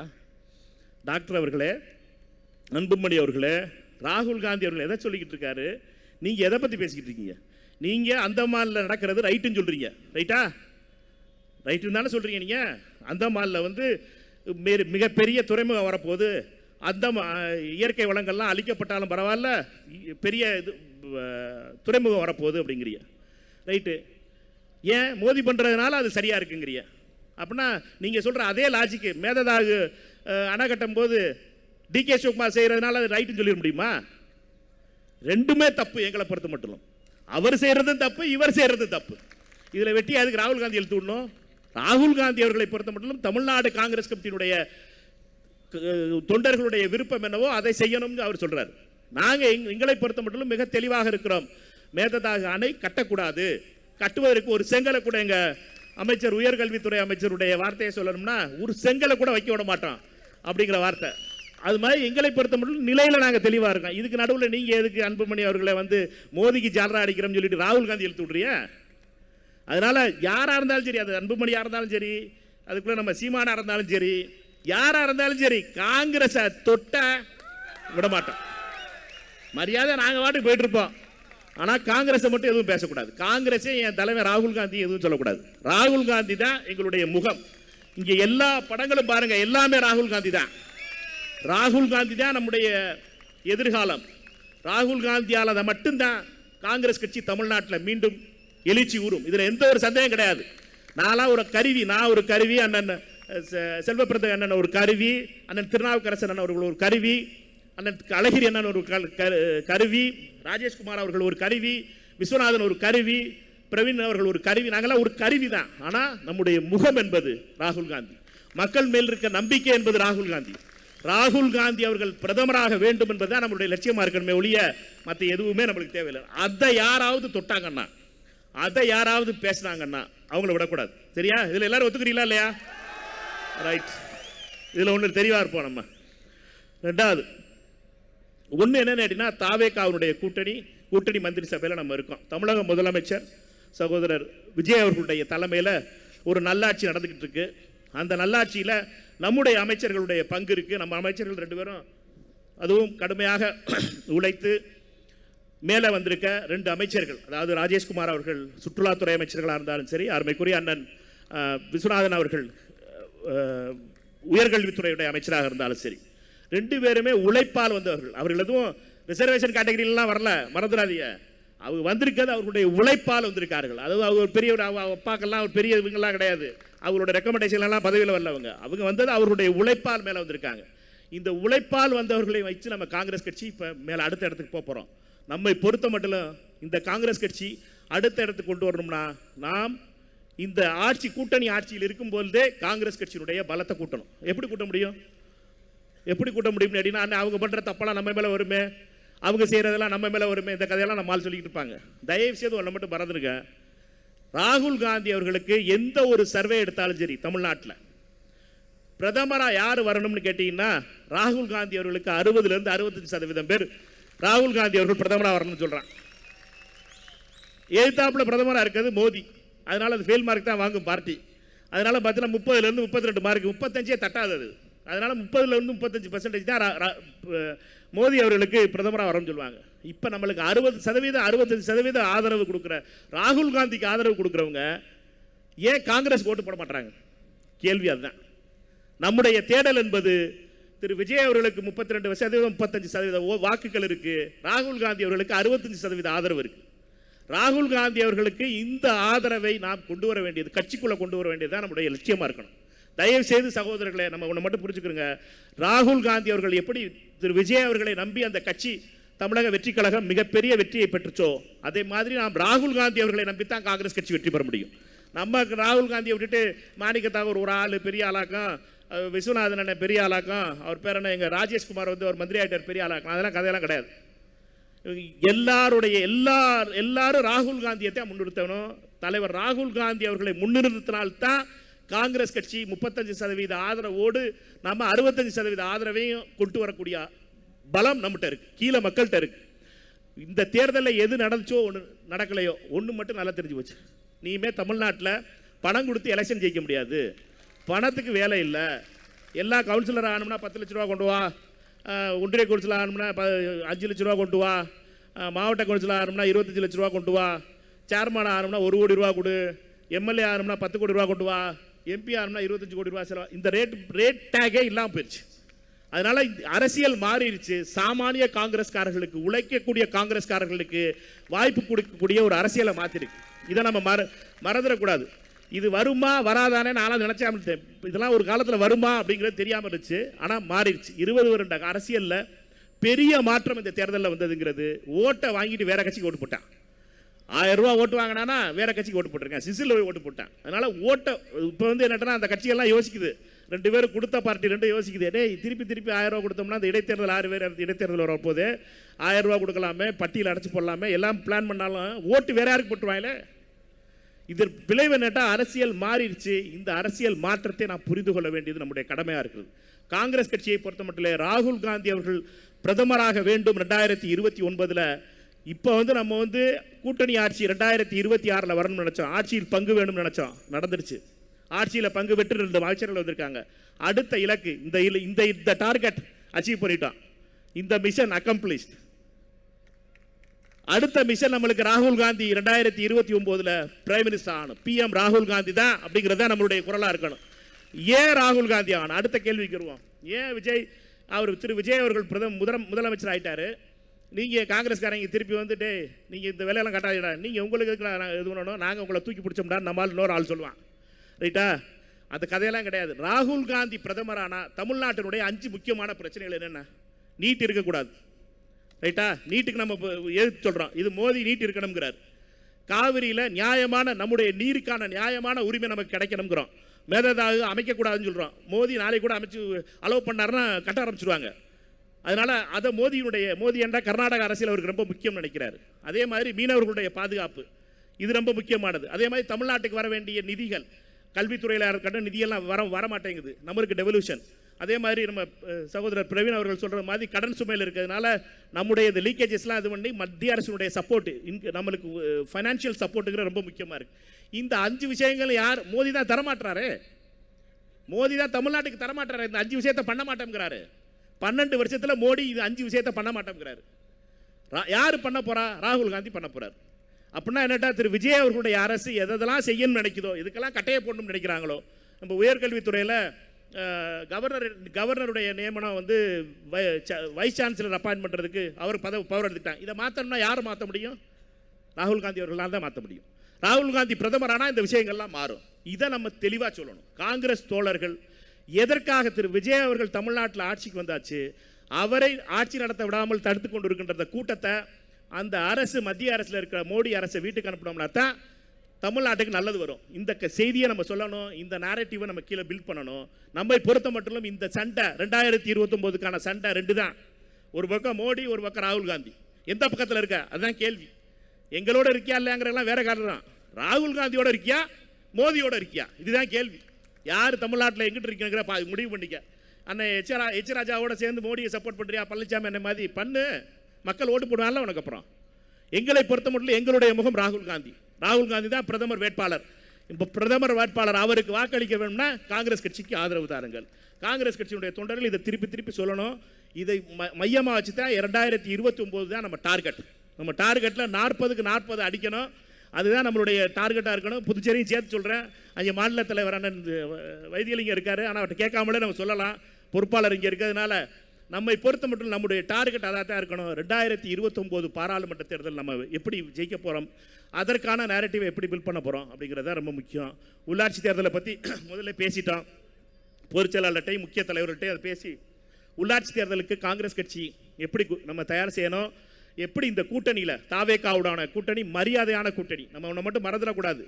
டாக்டர் அவர்களே, அன்புமணி அவர்களே, ராகுல் காந்தி அவர்கள் எதை சொல்லிக்கிட்டு இருக்காரு? நீங்கள் எதை பற்றி பேசிக்கிட்டு இருக்கீங்க? நீங்கள் அந்தமானில் நடக்கிறது ரைட்டுன்னு சொல்கிறீங்க, ரைட்டா? ரைட்டுன்னு தானே சொல்கிறீங்க. நீங்கள் அந்தமானில் வந்து மிகப்பெரிய துறைமுகம் வரப்போகுது, அந்த இயற்கை வளங்கள்லாம் அழிக்கப்பட்டாலும் பரவாயில்ல, பெரிய இது துறைமுகம் வரப்போகுது அப்படிங்கிறிய, ரைட்டு. ஏன் மோதி பண்ணுறதுனால அது சரியாக இருக்குங்கிறிய? அப்படின்னா நீங்கள் சொல்கிற அதே லாஜிக்கு மேததாகு அணை கட்டும் போது டிகே சிவகுமார் செய்கிறதுனால அது ரைட்டுன்னு சொல்லிட முடியுமா? ரெண்டுமே தப்பு. எங்களை பொறுத்த மட்டும் அவர் செய்கிறதும் தப்பு, இவர் செய்கிறதும் தப்பு. இதில் வெட்டி அதுக்கு ராகுல் காந்தி எழுத்து விடணும். ராகுல் காந்தி அவர்களை பொறுத்த மட்டும் தமிழ்நாடு காங்கிரஸ் கமிட்டியினுடைய தொண்டர்களுடைய விருப்பம் என்னவோ அதை செய்யணும்னு அவர் சொல்கிறார். நாங்கள் எங்களை பொறுத்த மட்டும் மிக தெளிவாக இருக்கிறோம். மேததாகு அணை கட்டக்கூடாது, கட்டுவதற்கு ஒரு செங்கலை கூட எங்கள் அமைச்சர் உயர்கல்வித்துறை அமைச்சருடைய வார்த்தையை சொல்லணும்னா ஒரு செங்கலை கூட வைக்க விட மாட்டோம் அப்படிங்கிற வார்த்தை. அது மாதிரி எங்களை பொறுத்த மட்டும் நிலையில் நாங்கள் தெளிவாக இருக்கோம். இதுக்கு நடுவில் நீங்கள் எதுக்கு அன்புமணி அவர்களை வந்து மோதிக்கு ஜாலரா அடிக்கிறோம்னு சொல்லிட்டு ராகுல் காந்தி எழுத்து விட்றிய? அதனால் யாராக இருந்தாலும் சரி, அது அன்புமணியாக இருந்தாலும் சரி, அதுக்குள்ளே நம்ம சீமானாக இருந்தாலும் சரி, யாராக இருந்தாலும் சரி, காங்கிரஸை தொட்ட விட மாட்டோம். மரியாதை நாங்கள் வாட்டுக்கு போயிட்டு இருப்போம். ஆனால் காங்கிரஸை மட்டும் எதுவும் பேசக்கூடாது. காங்கிரஸே என் தலைவர் ராகுல் காந்தி எதுவும் சொல்லக்கூடாது. ராகுல் காந்தி தான் எங்களுடைய முகம். இங்க எல்லா படங்களும் பாருங்க, எல்லாமே ராகுல் காந்தி தான். ராகுல் காந்தி தான் நம்முடைய எதிர்காலம். ராகுல் காந்தியால மட்டும்தான் காங்கிரஸ் கட்சி தமிழ்நாட்டில் மீண்டும் எழுச்சி ஊறும். இதுல எந்த ஒரு சந்தேகம் கிடையாது. நான் ஒரு கருவி, அண்ணன் செல்வப்பிரத அண்ணன் ஒரு கருவி, அண்ணன் திருநாவுக்கரசர் அண்ணன் அவர்கள் ஒரு கருவி, அண்ணன் அழகிரி அண்ணன் ஒரு கருவி, ராஜேஷ்குமார் அவர்கள் ஒரு கருவி, விஸ்வநாதன் ஒரு கருவி, பிரவீன் அவர்கள் ஒரு கருவி. நாங்களாம் ஒரு கருவி தான். ஆனால் நம்முடைய முகம் என்பது ராகுல் காந்தி. மக்கள் மேல் இருக்க நம்பிக்கை என்பது ராகுல் காந்தி. ராகுல் காந்தி அவர்கள் பிரதமராக வேண்டும் என்பதுதான் நம்மளுடைய லட்சியமாக இருக்கணுமே ஒழிய மற்ற எதுவுமே நம்மளுக்கு தேவையில்லை. அதை யாராவது தொட்டாங்கன்னா, அதை யாராவது பேசினாங்கன்னா அவங்கள விடக்கூடாது. சரியா? இதில் எல்லாரும் ஒத்துக்கிறீங்களா இல்லையா? ரைட். இதில் ஒன்று தெளிவாக இருப்போம் நம்ம. ரெண்டாவது ஒன்று என்னன்னு கேட்டீங்கன்னா, தாவேகாவுடைய கூட்டணி மந்திரி சபையில் நம்ம இருக்கோம். தமிழக முதலமைச்சர் சகோதரர் விஜய் அவர்களுடைய தலைமையில் ஒரு நல்லாட்சி நடந்துக்கிட்டு இருக்கு. அந்த நல்லாட்சியில் நம்முடைய அமைச்சர்களுடைய பங்கு இருக்குது. நம்ம அமைச்சர்கள் 2 பேரும் அதுவும் கடுமையாக உழைத்து மேலே வந்திருக்க 2 அமைச்சர்கள், அதாவது ராஜேஷ்குமார் அவர்கள் சுற்றுலாத்துறை அமைச்சர்களாக இருந்தாலும் சரி, அருமைக்குரிய அண்ணன் விஸ்வநாதன் அவர்கள் உயர்கல்வித்துறையுடைய அமைச்சராக இருந்தாலும் சரி, 2 பேருமே உழைப்பால் வந்தவர்கள். அவர்கள் எதுவும் ரிசர்வேஷன் கேட்டகரியிலாம் வரல, மறந்துடாதீங்க. அவங்க வந்திருக்கிறது அவர்களுடைய உழைப்பால் வந்திருக்கார்கள். அதாவது அவங்க பெரிய அப்பாக்கெல்லாம் ஒரு பெரிய இவங்கெல்லாம் கிடையாது. அவங்களோட ரெக்கமெண்டேஷன்லாம் பதவியில் வரலவங்க. அவங்க வந்தது அவர்களுடைய உழைப்பால் மேலே வந்திருக்காங்க. இந்த உழைப்பால் வந்தவர்களை வச்சு நம்ம காங்கிரஸ் கட்சி இப்போ மேலே அடுத்த இடத்துக்கு போகிறோம். நம்மை பொறுத்த மட்டும் இந்த காங்கிரஸ் கட்சி அடுத்த இடத்துக்கு கொண்டு வரணும்னா நாம் இந்த கூட்டணி ஆட்சியில் இருக்கும்போதே காங்கிரஸ் கட்சியினுடைய பலத்தை கூட்டணும். எப்படி கூட்ட முடியும் அப்படின்னா, அவங்க பண்ணுற தப்பெல்லாம் நம்ம மேலே வருமே, அவங்க செய்கிறதெல்லாம் நம்ம மேலே வருமே, இந்த கதையெல்லாம் நம்மால் சொல்லிக்கிட்டு இருப்பாங்க. தயவு செய்து ஒன்றை மட்டும் மறந்துருங்க. ராகுல் காந்தி அவர்களுக்கு எந்த ஒரு சர்வே எடுத்தாலும் சரி, தமிழ்நாட்டில் பிரதமராக யார் வரணும்னு கேட்டீங்கன்னா, ராகுல் காந்தி அவர்களுக்கு 60% 65% பேர் ராகுல் காந்தி அவர்கள் பிரதமராக வரணும்னு சொல்கிறான். எதிர்த்தாப்புல பிரதமராக இருக்கிறது மோடி. அதனால் அது ஃபெயில் மார்க் தான் வாங்கும் பார்ட்டி. அதனால் பார்த்தீங்கன்னா 30% 32 மார்க், 35 தட்டாதது. அதனால் 30% 35% தான் மோடி அவர்களுக்கு பிரதமராக வரணும்னு சொல்லுவாங்க. இப்போ நம்மளுக்கு 60% 65% ஆதரவு கொடுக்குற ராகுல் காந்திக்கு ஆதரவு கொடுக்குறவங்க ஏன் காங்கிரஸ் ஓட்டு போட மாட்டாங்க? கேள்வி அதுதான். நம்முடைய தேடல் என்பது திரு விஜய் அவர்களுக்கு 32% 35% வாக்குகள் இருக்கு, ராகுல் காந்தி அவர்களுக்கு 65% ஆதரவு இருக்கு. ராகுல் காந்தி அவர்களுக்கு இந்த ஆதரவை நாம் கொண்டு வர வேண்டியது, கட்சிக்குள்ள கொண்டு வர வேண்டியது தான் நம்முடைய லட்சியமா இருக்கணும். தயவு செய்து சகோதரர்களை நம்ம ஒன்று மட்டும் புரிஞ்சுக்கிறோங்க. ராகுல் காந்தி அவர்கள் எப்படி திரு விஜய் அவர்களை நம்பி அந்த கட்சி தமிழக வெற்றி கழகம் மிகப்பெரிய வெற்றியை பெற்றுச்சோ, அதே மாதிரி நாம் ராகுல் காந்தி அவர்களை நம்பித்தான் காங்கிரஸ் கட்சி வெற்றி பெற முடியும். நம்ம ராகுல் காந்தியை விட்டுட்டு மாணிக்கத்தாகூர் ஒரு ஆள் பெரிய ஆளாக்கம், விஸ்வநாதன் அண்ணன் பெரிய ஆளாக்கம், அவர் பேர் என்ன, எங்கள் ராஜேஷ்குமார் வந்து அவர் மந்திரி ஆகிட்டார் பெரிய ஆளாக்கம், அதெல்லாம் கதையெல்லாம் கிடையாது. எல்லாரும் ராகுல் காந்தியை தான் முன்னிறுத்தணும். தலைவர் ராகுல் காந்தி அவர்களை முன்னிறுத்தினால்தான் காங்கிரஸ் கட்சி 35% ஆதரவோடு நம்ம 65% ஆதரவையும் கொண்டு வரக்கூடிய பலம் நம்மகிட்ட இருக்கு, கீழே மக்கள்கிட்ட இருக்கு. இந்த தேர்தலில் எது நடந்துச்சோ ஒன்று நடக்கலையோ ஒன்று மட்டும் நல்லா தெரிஞ்சு போச்சு. நீமே தமிழ்நாட்டில் பணம் கொடுத்து எலெக்ஷன் ஜெயிக்க முடியாது, பணத்துக்கு வேலை இல்லை. எல்லா கவுன்சிலர் ஆகணும்னா 10 லட்ச ரூபா கொண்டு வா, ஒன்றிய கவுன்சிலர் ஆகணும்னா 5 லட்ச ரூபா கொண்டு வா, மாவட்ட கவுன்சிலர் ஆகணும்னா 25 லட்ச ரூபா கொண்டு வா, சேர்மன் ஆகணும்னா 1 கோடி ரூபா கொடு, எம்எல்ஏ ஆகணும்னா 10 கோடி ரூபா கொண்டு வா, எம்பி ஆகணும்னா 25 கோடி ரூபா செலவு. இந்த ரேட் டேகே இல்லாமல் போயிடுச்சு. அதனால அரசியல் மாறிடுச்சு. சாமானிய காங்கிரஸ்காரர்களுக்கு, உழைக்கக்கூடிய காங்கிரஸ்காரர்களுக்கு வாய்ப்பு கொடுக்கக்கூடிய ஒரு அரசியலை மாற்றிருக்கு. இதை நம்ம மறந்துடக்கூடாது. இது வருமா வராதானே நான் நினைச்சாம இருந்தேன். இதெல்லாம் ஒரு காலத்தில் வருமா அப்படிங்கிறது தெரியாமல் இருந்துச்சு. ஆனால் மாறிடுச்சு. 20 வருட அரசியலில் பெரிய மாற்றம் இந்த தேர்தலில் வந்ததுங்கிறது. ஓட்டை வாங்கிட்டு வேற கட்சிக்கு ஓட்டு போட்டான். 1000 ரூபா ஓட்டு வாங்கினானா வேற கட்சிக்கு ஓட்டு போட்டிருக்கேன், சிசில் ஓட்டு போட்டான். அதனால ஓட்டை இப்போ வந்து என்னட்டா அந்த கட்சியெல்லாம் யோசிக்குது, 2 பேரும் கொடுத்த பார்ட்டி 2 யோசிக்குது, டே திருப்பி 1000 ரூபா கொடுத்தோம்னா அந்த இடைத்தேர்தல் 6 பேர் இடைத்தேர்தல் வரப்போது 1000 ரூபா கொடுக்கலாமே, பட்டியல் அடைச்சு போடலாமே, எல்லாம் பிளான் பண்ணாலும் ஓட்டு வேற யாருக்கு போட்டுருவாங்களே. இது விளைவு என்னட்டா அரசியல் மாறிடுச்சு. இந்த அரசியல் மாற்றத்தை நாம் புரிந்து கொள்ள வேண்டியது நம்முடைய கடமையாக இருக்குது. காங்கிரஸ் கட்சியை பொறுத்த மட்டும் ராகுல் காந்தி அவர்கள் பிரதமராக வேண்டும் 2029. இப்போ வந்து நம்ம வந்து கூட்டணி ஆட்சி 2026 வரணும்னு நினைச்சோம். ஆட்சியில் பங்கு வேணும்னு நினைச்சோம், நடந்துருச்சு. ஆட்சியில் பங்கு பெற்று 2 அமைச்சர்கள் வந்திருக்காங்க. அடுத்த இலக்கு இந்த டார்கெட் அச்சீவ் பண்ணிட்டோம். இந்த மிஷன் அக்கம்ப்ளிஷ்ட். அடுத்த மிஷன் நம்மளுக்கு ராகுல் காந்தி 2029 பிரைம் மினிஸ்டர் ஆகணும். PM ராகுல் காந்தி தான் அப்படிங்கிறத நம்மளுடைய குரலாக இருக்கணும். ஏன் ராகுல் காந்தி ஆகணும்? அடுத்த கேள்விக்கு வருவோம். ஏன் திரு விஜய் அவர்கள் முதலமைச்சர் ஆயிட்டாரு, நீங்கள் காங்கிரஸ்காரங்க திருப்பி வந்துட்டு நீங்கள் இந்த வேலையெல்லாம் கட்டாதீடா, நீங்கள் உங்களுக்கு இது பண்ணணும், நாங்கள் உங்களை தூக்கி பிடிச்சோம்டா நம்மால் இன்னொரு ஆள் சொல்லுவான். ரைட்டா? அந்த கதையெல்லாம் கிடையாது. ராகுல் காந்தி பிரதமரானா தமிழ்நாட்டினுடைய 5 முக்கியமான பிரச்சனைகள் என்னென்ன? நீட் இருக்கக்கூடாது. ரைட்டா? நீட்டுக்கு நம்ம எதிர்த்து சொல்கிறோம். இது மோடி நீட் இருக்கணுங்கிறார். காவிரியில் நியாயமான நம்முடைய நீருக்கான நியாயமான உரிமை நமக்கு கிடைக்கணுங்கிறோம். மேதாதாக அமைக்கக்கூடாதுன்னு சொல்கிறோம். மோடி நாளைக்கு கூட அமைச்சு அலோவ் பண்ணாருன்னா கட்ட ஆரம்பிச்சிருவாங்க. அதனால் அதை மோடி என்றால் கர்நாடக அரசியல் அவருக்கு ரொம்ப முக்கியம் நினைக்கிறாரு. அதே மாதிரி மீனவர்களுடைய பாதுகாப்பு இது ரொம்ப முக்கியமானது. அதே மாதிரி தமிழ்நாட்டுக்கு வர வேண்டிய நிதிகள், கல்வித்துறையில் இருக்கட்டும், நிதியெல்லாம் வர மாட்டேங்குது, நம்மளுக்கு டெவல்யூஷன். அதே மாதிரி நம்ம சகோதரர் பிரவீன் அவர்கள் சொல்கிற மாதிரி கடன் சுமையில் இருக்கிறதுனால நம்முடைய இந்த லீக்கேஜஸ்லாம் இது பண்ணி மத்திய அரசுடைய சப்போர்ட்டு நம்மளுக்கு ஃபைனான்ஷியல் சப்போர்ட்டுங்கிற ரொம்ப முக்கியமாக இருக்குது. இந்த 5 விஷயங்கள் யார்? மோடி தான் தரமாட்டுறாரு. மோடி தான் தமிழ்நாட்டுக்கு தரமாட்டுறாரு. இந்த 5 விஷயத்தை பண்ண மாட்டேங்கிறாரு. 12 வருஷத்தில் மோடி இது 5 விஷயத்தை பண்ண மாட்டேங்கிறாரு. யார் பண்ண போறா? ராகுல் காந்தி பண்ண போறார். அப்படின்னா என்னட்டா, திரு விஜய் அவர்களுடைய அரசு எதெல்லாம் செய்யணும்னு நினைக்குதோ, இதுக்கெல்லாம் கட்டையை போடணும்னு நினைக்கிறாங்களோ, நம்ம உயர்கல்வித்துறையில் கவர்னருடைய நியமனம் வந்து வைஸ் சான்சலர் அப்பாயின்ட் பண்ணுறதுக்கு அவர் பவர் எடுத்துட்டாங்க. இதை மாற்றணும்னா யார் மாற்ற முடியும்? ராகுல் காந்தி அவர்களால் தான் மாற்ற முடியும். ராகுல் காந்தி பிரதமரானால் இந்த விஷயங்கள்லாம் மாறும். இதை நம்ம தெளிவாக சொல்லணும். காங்கிரஸ் தோழர்கள் எதற்காக திரு விஜய் அவர்கள் தமிழ்நாட்டில் ஆட்சிக்கு வந்தாச்சு, அவரை ஆட்சி நடத்த விடாமல் தடுத்து கொண்டு இருக்கின்ற கூட்டத்தை அந்த அரசு, மத்திய அரசில் இருக்கிற மோடி அரசை வீட்டுக்கு அனுப்பினோம்னா தான் தமிழ்நாட்டுக்கு நல்லது வரும். இந்த செய்தியை நம்ம சொல்லணும். இந்த நேரட்டிவை நம்ம கீழே பில்ட் பண்ணணும். நம்மை பொறுத்த மட்டும் இந்த சண்டை 2029க்கான சண்டை 2 தான். ஒரு பக்கம் மோடி, ஒரு பக்கம் ராகுல் காந்தி. எந்த பக்கத்தில் இருக்க? அதுதான் கேள்வி. எங்களோட இருக்கியா இல்லையாங்கிறதெல்லாம் வேற காரணம் தான். ராகுல் காந்தியோட இருக்கியா, மோடியோட இருக்கியா? இதுதான் கேள்வி. யார் தமிழ்நாட்டில் எங்கிட்டு இருக்கீங்கிற முடிவு பண்ணிக்க. அண்ணன் எச் ராஜாவோட சேர்ந்து மோடியை சப்போர்ட் பண்ணுறியா, பழனிசாமி என்ன மாதிரி பண்ணு, மக்கள் ஓட்டு போடுவாங்கல்ல உனக்கு. அப்புறம் எங்களை பொறுத்த மட்டும் எங்களுடைய முகம் ராகுல் காந்தி. ராகுல் காந்தி தான் பிரதமர் வேட்பாளர். இப்போ பிரதமர் வேட்பாளர் அவருக்கு வாக்களிக்க வேணும்னா காங்கிரஸ் கட்சிக்கு ஆதரவு தாருங்கள். காங்கிரஸ் கட்சியினுடைய தொண்டர்கள் இதை திருப்பி சொல்லணும். இதை மையமாக வச்சு தான் 2029 தான் நம்ம டார்கெட். நம்ம டார்கெட்டில் 40க்கு 40 அடிக்கணும். அதுதான் நம்மளுடைய டார்கெட்டாக இருக்கணும். புதுச்சேரியும் சேர்த்து சொல்கிறேன். அங்கே மாநில தலைவர் அண்ணன் வைத்தியலிங்கம் இருக்கார். ஆனால் அவர்கிட்ட கேட்காமலே நம்ம சொல்லலாம். பொறுப்பாளர் இங்கே இருக்கிறதுனால நம்மை பொறுத்த மட்டும் நம்முடைய டார்கெட் அதாக தான் இருக்கணும். 2029 பாராளுமன்ற தேர்தல் நம்ம எப்படி ஜெயிக்க போகிறோம், அதற்கான நேரட்டிவை எப்படி பில்ட் பண்ண போகிறோம் அப்படிங்கிறது தான் ரொம்ப முக்கியம். உள்ளாட்சி தேர்தலை பற்றி முதல்ல பேசிட்டோம். பொதுச் செயலாளர்கிட்டையும் முக்கிய தலைவர்கள்ட்டையும் அதை பேசி உள்ளாட்சி தேர்தலுக்கு காங்கிரஸ் கட்சி எப்படி நம்ம தயார் செய்யணும், எப்படி இந்த கூட்டணியில் தாவேகாவுடான கூட்டணி மரியாதையான கூட்டணி, நம்ம ஒன்றை மட்டும் மறந்துடக்கூடாது.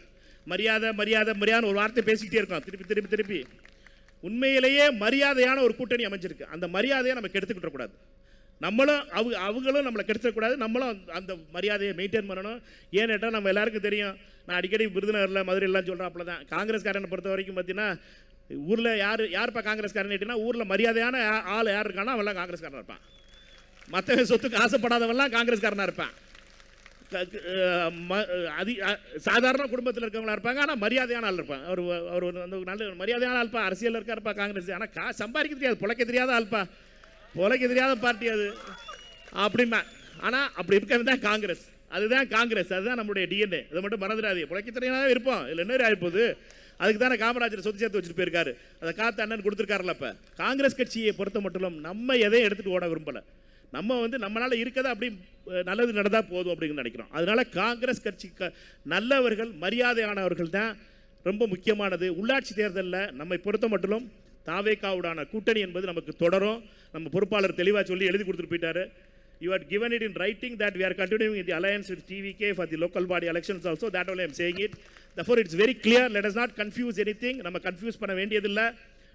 மரியாதைன்னு ஒரு வார்த்தை பேசிக்கிட்டே இருக்கோம் திருப்பி. உண்மையிலேயே மரியாதையான ஒரு கூட்டணி அமைஞ்சிருக்கு. அந்த மரியாதையை நம்ம கெடுத்துக்கிட்ட கூடாது. நம்மளும் அவங்களும் நம்மளை கெடுத்துக்கூடாது. நம்மளும் அந்த மரியாதையை மெயின்டைன் பண்ணணும். ஏன்னுட்டா நம்ம எல்லாருக்கும் தெரியும். நான் அடிக்கடி விருதுநகரில் மதுரையெல்லாம் சொல்கிறாப்புல தான். காங்கிரஸ்காரனை பொறுத்த வரைக்கும் பார்த்தீங்கன்னா, ஊரில் யாருப்பா காங்கிரஸ்காரன் கேட்டிங்கன்னா, ஊரில் மரியாதையான ஆள் யார் இருக்கானோ அவெல்லாம் காங்கிரஸ்காரனாக இருப்பான். மற்ற சொத்துக்கு ஆசைப்படாதவெல்லாம் காங்கிரஸ்காரனாக இருப்பான். சாதாரண குடும்பத்தில் இருக்கவங்களா இருப்பாங்க. ஆனால் மரியாதையான ஆள் இருப்பான். அவர் வந்து நல்ல மரியாதையான ஆள்ப்பா, அரசியலில் இருக்காருப்பா காங்கிரஸ். ஆனால் சம்பாதிக்க தெரியாது, பொழைக்க தெரியாத ஆள்ப்பா, பொழைக்க தெரியாத பார்ட்டி அது அப்படிமா. ஆனால் அப்படி இருக்கிறது தான் காங்கிரஸ். அதுதான் காங்கிரஸ், அதுதான் நம்மளுடைய டிஎன்ஏ. இதை மட்டும் மறந்துடாது. பொழைக்க தெரியாத இருப்போம். இதில் என்ன ஆகிப்போகுது? அதுக்கு தானே காமராஜர் சொத்து சேர்த்து வச்சுட்டு போயிருக்காரு. அதை காத்து அண்ணன் கொடுத்துருக்காருல்ல. இப்போ காங்கிரஸ் கட்சியை பொறுத்த மட்டும் நம்ம எதையும் எடுத்துகிட்டு ஓட விரும்பலை. நம்ம வந்து நம்மளால் இருக்கதை அப்படி நல்லது நடந்தால் போதும் அப்படின்னு நினைக்கிறோம். அதனால காங்கிரஸ் கட்சி நல்லவர்கள், மரியாதையானவர்கள் தான் ரொம்ப முக்கியமானது. உள்ளாட்சி தேர்தலில் நம்மை பொறுத்த மட்டும் தாவேகாவுடான கூட்டணி என்பது நமக்கு தொடரும். நம்ம பொறுப்பாளர் தெளிவாக சொல்லி எழுதி கொடுத்துட்டு போயிட்டாரு. You had given it in writing that we are continuing in the alliance with TVK for the local body elections also. That only I am saying it. Therefore, it's very clear. Let us not confuse anything. நம்ம confuse பண்ண வேண்டியதில்லை.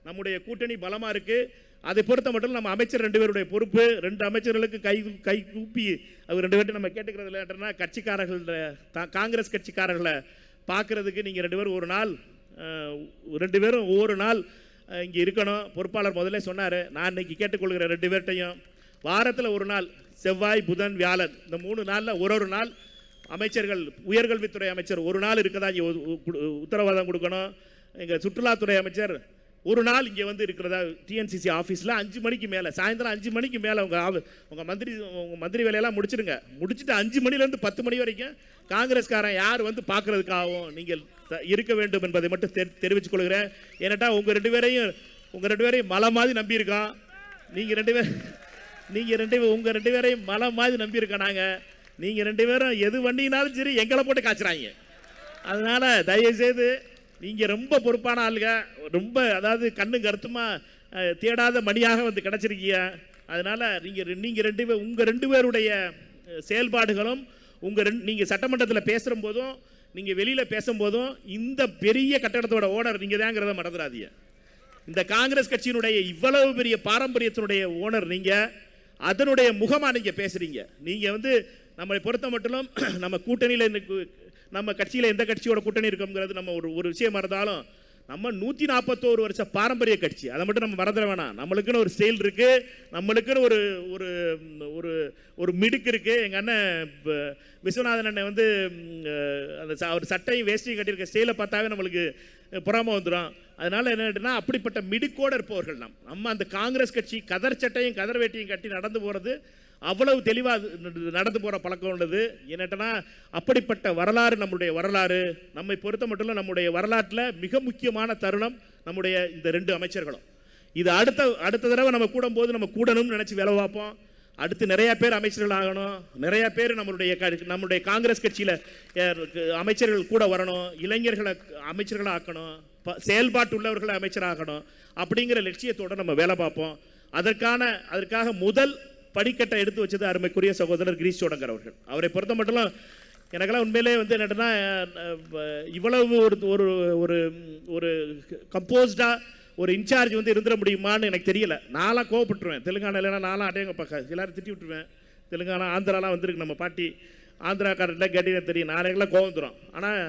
நம்முடைய கூட்டணி பலமாக இருக்குது. அதை பொறுத்த மட்டும் நம்ம அமைச்சர் 2 பேருடைய பொறுப்பு. 2 அமைச்சர்களுக்கு கை கூப்பி அவர் 2 பேர்ட்டு நம்ம கேட்டுக்கிறது இல்லைன்றனா, கட்சிக்காரர்கள் காங்கிரஸ் கட்சிக்காரர்களை பார்க்குறதுக்கு நீங்கள் 2 பேரும் ஒவ்வொரு நாள் இங்கே இருக்கணும். பொறுப்பாளர் முதல்ல சொன்னார். நான் இன்னைக்கு கேட்டுக்கொள்கிற 2 பேர்ட்டையும் வாரத்தில் ஒரு நாள், செவ்வாய், புதன், வியாழன், இந்த 3 நாளில் ஒரு நாள் அமைச்சர்கள், உயர்கல்வித்துறை அமைச்சர் ஒரு நாள் இருக்கதா இங்கே உத்தரவாதம் கொடுக்கணும். எங்கள் சுற்றுலாத்துறை அமைச்சர் ஒரு நாள் இங்கே வந்து இருக்கிறதா டிஎன்சிசி ஆஃபீஸில் 5 மணிக்கு மேலே, சாயந்தரம் 5 மணிக்கு மேலே உங்கள் மந்திரி வேலையெல்லாம் முடிச்சுடுங்க. முடிச்சுட்டு 5 மணிலேருந்து 10 மணி வரைக்கும் காங்கிரஸ்காரன் யார் வந்து பார்க்குறதுக்காகவும் நீங்கள் இருக்க வேண்டும் என்பதை மட்டும் தெரிவித்துக் கொள்கிறேன். ஏன்னாட்டா உங்கள் ரெண்டு பேரையும் மலை மாதிரி நம்பியிருக்கோம். உங்கள் ரெண்டு பேரையும் மலை மாதிரி நம்பியிருக்கோம் நாங்கள். நீங்கள் 2 பேரும் எது வண்டினாலும் சரி எங்களை போட்டு காய்ச்சுறாங்க. அதனால் தயவுசெய்து நீங்கள் ரொம்ப பொறுப்பான ஆளுங்க, ரொம்ப அதாவது கண்ணு கருத்துமாக தேடாத மணியாக வந்து கிடச்சிருக்கீங்க. அதனால் உங்கள் ரெண்டு பேருடைய செயல்பாடுகளும் நீங்கள் சட்டமன்றத்தில் பேசுகிற போதும் நீங்கள் வெளியில் பேசும்போதும் இந்த பெரிய கட்டடத்தோட ஓனர் நீங்கள் தாங்கிறத மறந்துடாதீங்க. இந்த காங்கிரஸ் கட்சியினுடைய இவ்வளவு பெரிய பாரம்பரியத்தினுடைய ஓனர் நீங்கள், அதனுடைய முகமாக நீங்கள் பேசுகிறீங்க. நீங்கள் வந்து நம்மளை பொறுத்த மட்டும் நம்ம கூட்டணியில் நம்ம கட்சியில் எந்த கட்சியோட கூட்டணி இருக்கோங்கிறது நம்ம ஒரு விஷயம் இருந்தாலும் நம்ம 141 வருஷ பாரம்பரிய கட்சி, அதை மட்டும் நம்ம மறந்துட வேணாம். நம்மளுக்குன்னு ஒரு ஸ்டைல் இருக்குது, நம்மளுக்குன்னு ஒரு ஒரு ஒரு மிடுக்கு இருக்குது. எங்கள் அண்ணன் விஸ்வநாதன் அண்ணன் வந்து அந்த அவர் சட்டையும் வேஷ்டியும் கட்டியிருக்க ஸ்டைலை பார்த்தாவே நம்மளுக்கு புறாமல் வந்துடும். அதனால் என்னன்னா அப்படிப்பட்ட மிடுக்கோடு இருப்பவர்கள் நம்ம அந்த காங்கிரஸ் கட்சி கதர் சட்டையும் கதர் வேட்டியும் கட்டி நடந்து போகிறது அவ்வளவு தெளிவாக நடந்து போகிற பழக்கம் உள்ளது. என்னட்டனா அப்படிப்பட்ட வரலாறு நம்முடைய வரலாறு. நம்மை பொறுத்த மட்டும் நம்முடைய வரலாற்றில் மிக முக்கியமான தருணம் நம்முடைய இந்த 2 அமைச்சர்களும். இது அடுத்த தடவை நம்ம கூடும்போது நம்ம கூடணும்னு நினச்சி வேலை பார்ப்போம். அடுத்து நிறையா பேர் அமைச்சர்கள் ஆகணும், நிறையா பேர் நம்முடைய காங்கிரஸ் கட்சியில் அமைச்சர்கள் கூட வரணும், இளைஞர்களை அமைச்சர்களாக ஆக்கணும், செயல்பாட்டு உள்ளவர்களை அமைச்சராகணும். அப்படிங்கிற லட்சியத்தோடு நம்ம வேலை பார்ப்போம். அதற்காக முதல் படிக்கட்டை எடுத்து வச்சது அருமைக்குரிய சகோதரர் கிரீஷ் சோடங்கர் அவர்கள். அவரை பொறுத்த மட்டும் எனக்கெல்லாம் உண்மையிலே வந்து என்னன்னா இவ்வளவு ஒரு ஒரு ஒரு கம்போஸ்டாக ஒரு இன்சார்ஜ் வந்து இருந்துட முடியுமான்னு எனக்கு தெரியல. நான்லாம் கோவப்பட்டுருவேன். தெலுங்கானா இல்லைன்னா நான்லாம் அடையங்க பக்கம் எல்லாரும் திட்டி விட்டுருவேன். தெலுங்கானா ஆந்திராலாம் வந்துருக்கு, நம்ம பாட்டி ஆந்திராக்காரெல்லாம் கேட்டீங்கன்னா தெரியும், நாளைக்கெல்லாம் கோவம் தரும். ஆனால்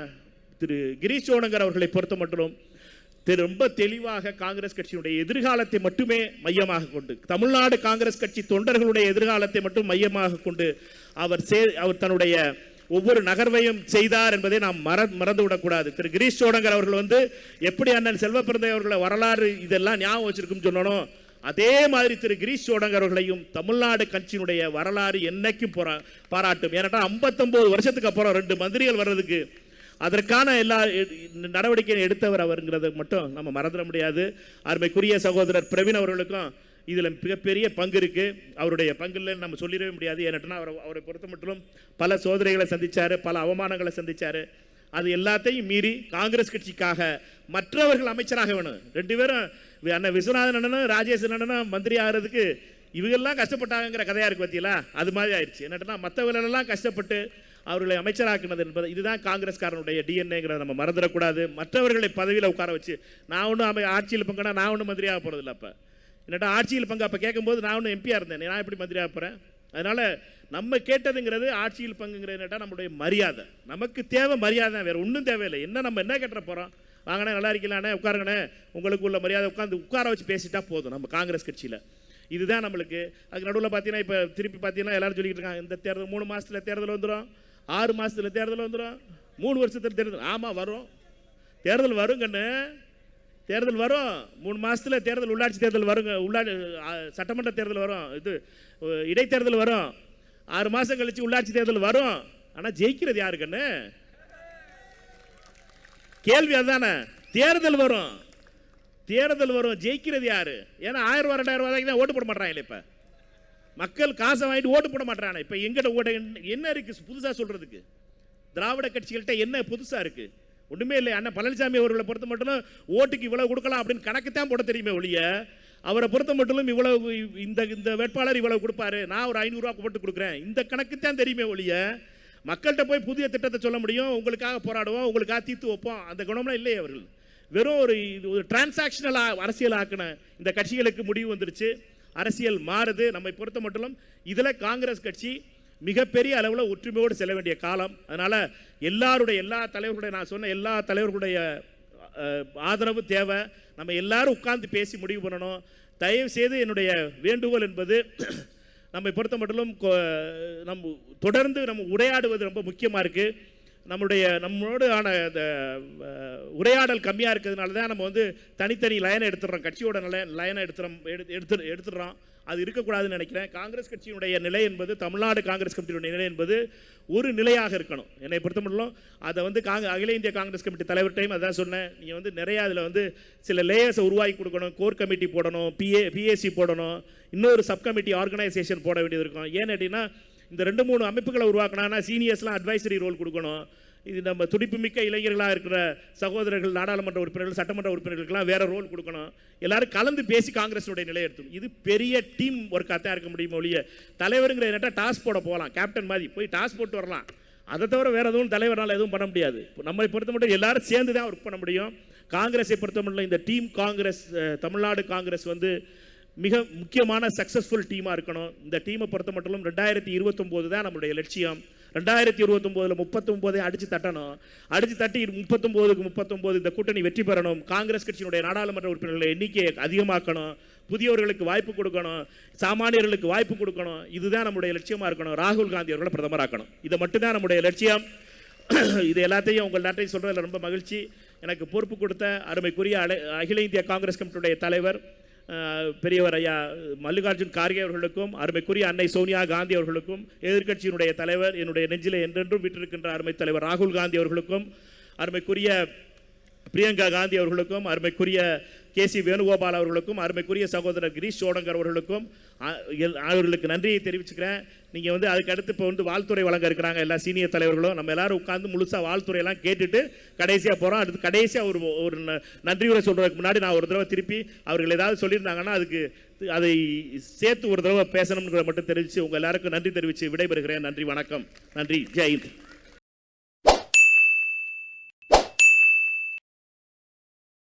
திரு கிரீஷ் சோடங்கர் அவர்களை பொறுத்த மட்டும் ரொம்ப தெளிவாக காங்கிரஸ் கட்சியினுடைய எதிர்காலத்தை மட்டுமே மையமாக கொண்டு, தமிழ்நாடு காங்கிரஸ் கட்சி தொண்டர்களுடைய எதிர்காலத்தை மட்டும் மையமாக கொண்டு அவர் தன்னுடைய ஒவ்வொரு நகர்வையும் செய்தார் என்பதை நாம் மறந்துவிடக்கூடாது. திரு கிரீஷ் சோடங்கர் அவர்கள் வந்து எப்படி அண்ணன் செல்வப்பிரந்தை அவர்களை வரலாறு இதெல்லாம் ஞாபகம் வச்சிருக்குன்னு சொன்னோம், அதே மாதிரி திரு கிரீஷ் சோடங்கர் அவர்களையும் தமிழ்நாடு கட்சியினுடைய வரலாறு என்னைக்கும் பாராட்டும். ஏன்னா 59 வருஷத்துக்கு அப்புறம் 2 மந்திரிகள் வர்றதுக்கு அதற்கான எல்லா நடவடிக்கையும் எடுத்தவர் அவருங்கிறத மட்டும் நம்ம மறந்துட முடியாது. அருமைக்குரிய சகோதரர் பிரவீன் அவர்களுக்கும் இதில் மிகப்பெரிய பங்கு இருக்குது. அவருடைய பங்குல நம்ம சொல்லிடவே முடியாது. ஏன்னா அவரை பொறுத்த மட்டும் பல சோதனைகளை சந்தித்தார், பல அவமானங்களை சந்தித்தார். அது எல்லாத்தையும் மீறி காங்கிரஸ் கட்சிக்காக மற்றவர்கள் அமைச்சராக வேணும். 2 பேரும் அண்ணன் விஸ்வநாதன் அண்ணனும் ராஜேஷ் அண்ணனும் மந்திரி ஆகிறதுக்கு இவங்கெல்லாம் கஷ்டப்பட்டாங்கிற கதையாக இருக்குது பார்த்தீங்களா, அது மாதிரி ஆயிடுச்சு. என்னன்னா மற்றவர்களெல்லாம் கஷ்டப்பட்டு அவர்களை அமைச்சராக்கினது என்பது இதுதான் காங்கிரஸ்காரனுடைய டிஎன்ஏங்கிறத நம்ம மறந்துடக்கூடாது. மற்றவர்களை பதவியில் உட்கார வச்சு நான் ஒன்றும் ஆட்சியில் பங்குனா நான் ஒன்றும் மந்திரியாக போகிறதில்ல. அப்போ என்னட்டா ஆட்சியில் பங்கு அப்போ கேட்கும்போது நான் ஒன்றும் எம்பியாக இருந்தேன், நான் எப்படி மந்திரியாக போகிறேன்? அதனால் நம்ம கேட்டதுங்கிறது ஆட்சியில் பங்குங்கிறது என்னட்டா நம்மளுடைய மரியாதை. நமக்கு தேவை மரியாதை, வேறு ஒன்றும் தேவையில்லை. நம்ம என்ன கேட்ட போகிறோம்? வாங்கினே நல்லா இருக்கலானே உட்காருங்கண்ணே, உங்களுக்கு உள்ள மரியாதை உட்கார வச்சு பேசிட்டா போதும் நம்ம காங்கிரஸ் கட்சியில். இதுதான் நம்மளுக்கு. அதுக்கு நடுவில் பார்த்தீங்கன்னா இப்போ திருப்பி பார்த்தீங்கன்னா எல்லாரும் சொல்லிட்டு இருக்காங்க இந்த தேர்தல் 3 மாதத்தில் தேர்தல் வந்துடும், 6 மாதத்தில் தேர்தல் வந்துடும், 3 வருஷத்தில் தேர்தல். ஆமாம் வரும், தேர்தல் வரும் கண்ணு, தேர்தல் வரும். 3 மாதத்தில் தேர்தல், உள்ளாட்சி தேர்தல் வருங்க, சட்டமன்ற தேர்தல் வரும், இது இடைத்தேர்தல் வரும், 6 மாதம் கழிச்சு உள்ளாட்சி தேர்தல் வரும். ஆனால் ஜெயிக்கிறது யாரு கண்ணு? கேள்வி அதுதானே. தேர்தல் வரும், ஜெயிக்கிறது யாரு? ஏன்னா 1000 ரூபா 2000 ரூபாய்க்கு தான் ஓட்டு போட மாட்டாங்களே. இப்போ மக்கள் காசை வாங்கிட்டு ஓட்டு போட மாட்டாங்க. இப்போ எங்கிட்ட ஓட்ட என்ன இருக்கு புதுசாக சொல்றதுக்கு? திராவிட கட்சிகள்கிட்ட என்ன புதுசாக இருக்கு? ஒன்றுமே இல்லை. அண்ணன் பழனிசாமி அவர்களை பொறுத்த மட்டும் ஓட்டுக்கு இவ்வளவு கொடுக்கலாம் அப்படின்னு கணக்கு தான் போட தெரியுமே ஒழிய, அவரை பொறுத்த மட்டும் இவ்வளவு இந்த வேட்பாளர் இவ்வளவு கொடுப்பாரு, நான் ஒரு 500 ரூபா போட்டு கொடுக்குறேன், இந்த கணக்கு தான் தெரியுமே ஒழிய மக்கள்கிட்ட போய் புதிய திட்டத்தை சொல்ல முடியும், உங்களுக்காக போராடுவோம், உங்களுக்காக தீர்த்து வைப்போம், அந்த குணம்லாம் இல்லை அவர்கள். வெறும் ஒரு டிரான்சாக்ஷனல் அரசியல் ஆக்கின இந்த கட்சிகளுக்கு முடிவு வந்துருச்சு. அரசியல் மாறுது. நம்மை பொறுத்த மட்டும் இதில் காங்கிரஸ் கட்சி மிகப்பெரிய அளவில் ஒற்றுமையோடு செல்ல வேண்டிய காலம். அதனால் எல்லா தலைவர்களுடைய, நான் சொன்ன எல்லா தலைவர்களுடைய ஆதரவு தேவை. நம்ம எல்லாரும் உட்கார்ந்து பேசி முடிவு பண்ணணும். தயவு செய்து என்னுடைய வேண்டுகோள் என்பது, நம்மை பொறுத்த மட்டும் நம்ம தொடர்ந்து நம்ம உரையாடுவது ரொம்ப முக்கியமாக இருக்குது. நம்மளோடு ஆன இந்த உரையாடல் கம்மியாக இருக்கிறதுனால தான் நம்ம வந்து தனித்தனி லைனை எடுத்துடுறோம், கட்சியோட லைனை எடுத்துடுறோம். அது இருக்கக்கூடாதுன்னு நினைக்கிறேன். காங்கிரஸ் கட்சியினுடைய நிலை என்பது, தமிழ்நாடு காங்கிரஸ் கமிட்டியுடைய நிலை என்பது ஒரு நிலையாக இருக்கணும். என்னை பொறுத்தமட்டிலும் அதை வந்து அகில இந்திய காங்கிரஸ் கமிட்டி தலைவர்கிட்டையும் அதான் சொன்னேன். நீங்கள் வந்து நிறையா அதில் வந்து சில லேயர்ஸை உருவாக்கி கொடுக்கணும், கோர் கமிட்டி போடணும், பிஏசி போடணும், இன்னொரு சப் கமிட்டி ஆர்கனைசேஷன் போட வேண்டியது இருக்கும். ஏன்னு அப்படின்னா இந்த 2-3 அமைப்புகளை உருவாக்கினா சீனியர்ஸ்லாம் அட்வைசரி ரோல் கொடுக்கணும். இது நம்ம துடிப்புமிக்க இளைஞர்களாக இருக்கிற சகோதரர்கள், நாடாளுமன்ற உறுப்பினர்கள், சட்டமன்ற உறுப்பினர்களுக்கெல்லாம் வேற ரோல் கொடுக்கணும். எல்லாரும் கலந்து பேசி காங்கிரஸுடைய நிலையை எடுத்தோம். இது பெரிய டீம் ஒர்க்காக தான் இருக்க முடியும் ஒழிய தலைவருங்கிற என்னட்டா டாஸ் போட போகலாம், கேப்டன் மாதிரி போய் டாஸ் போட்டு வரலாம். அதை தவிர வேற எதுவும் தலைவரால் எதுவும் பண்ண முடியாது. நம்மை பொறுத்த மட்டும் எல்லாரும் சேர்ந்து தான் ஒர்க் பண்ண முடியும். காங்கிரஸை பொறுத்த மட்டும் இந்த டீம் காங்கிரஸ், தமிழ்நாடு காங்கிரஸ் வந்து மிக முக்கியமான சக்ஸஸ்ஃபுல் டீமாக இருக்கணும். இந்த டீமை பொறுத்த மட்டும் 2029 தான் நம்மளுடைய லட்சியம். 2029 39 அடித்து தட்டணும். அடித்து தட்டி 39க்கு 39 இந்த கூட்டணி வெற்றி பெறணும். காங்கிரஸ் கட்சியினுடைய நாடாளுமன்ற உறுப்பினர்களை எண்ணிக்கையை அதிகமாக்கணும், புதியவர்களுக்கு வாய்ப்பு கொடுக்கணும், சாமானியர்களுக்கு வாய்ப்பு கொடுக்கணும். இதுதான் நம்முடைய லட்சியமாக இருக்கணும். ராகுல் காந்தி அவர்களை பிரதமராக்கணும். இதை மட்டும்தான் நம்முடைய லட்சியம். இது எல்லாத்தையும் உங்கள் நாட்டையும் சொல்கிறதுல ரொம்ப மகிழ்ச்சி. எனக்கு பொறுப்பு கொடுத்த அருமைக்குரிய அகில இந்திய காங்கிரஸ் கமிட்டியுடைய தலைவர் பெரியவர் ஐயா மல்லிகார்ஜுன் கார்கே அவர்களுக்கும், அருமைக்குரிய அன்னை சோனியா காந்தி அவர்களுக்கும், எதிர்க்கட்சியினுடைய தலைவர், என்னுடைய நெஞ்சிலே என்றென்றும் விட்டிருக்கின்ற அருமை தலைவர் ராகுல் காந்தி அவர்களுக்கும், அருமைக்குரிய பிரியங்கா காந்தி அவர்களுக்கும், அருமைக்குரிய கேசி வேணுகோபால் அவர்களுக்கும், அருமைக்குரிய சகோதரர் கிரீஷ் சோடங்கர் அவர்களுக்கும் அவர்களுக்கு நன்றியை தெரிவிச்சுக்கிறேன். நீங்கள் வந்து அதுக்கு அடுத்து இப்போ வந்து வாழ்த்துறை வழங்க இருக்கிறாங்க எல்லா சீனியர் தலைவர்களும். நம்ம எல்லாரும் உட்காந்து முழுசாக வாழ்த்துறையெல்லாம் கேட்டுட்டு கடைசியாக போகிறோம். அடுத்து கடைசியாக ஒரு நன்றியுரை சொல்கிறதுக்கு முன்னாடி நான் ஒரு தடவை திருப்பி அவர்கள் ஏதாவது சொல்லியிருந்தாங்கன்னா அதுக்கு அதை சேர்த்து ஒரு தடவை பேசணும்ங்கிறத மட்டும் தெரிவித்து உங்கள் எல்லாருக்கும் நன்றி தெரிவித்து விடைபெறுகிறேன். நன்றி, வணக்கம், நன்றி, ஜெய் ஹிந்த்.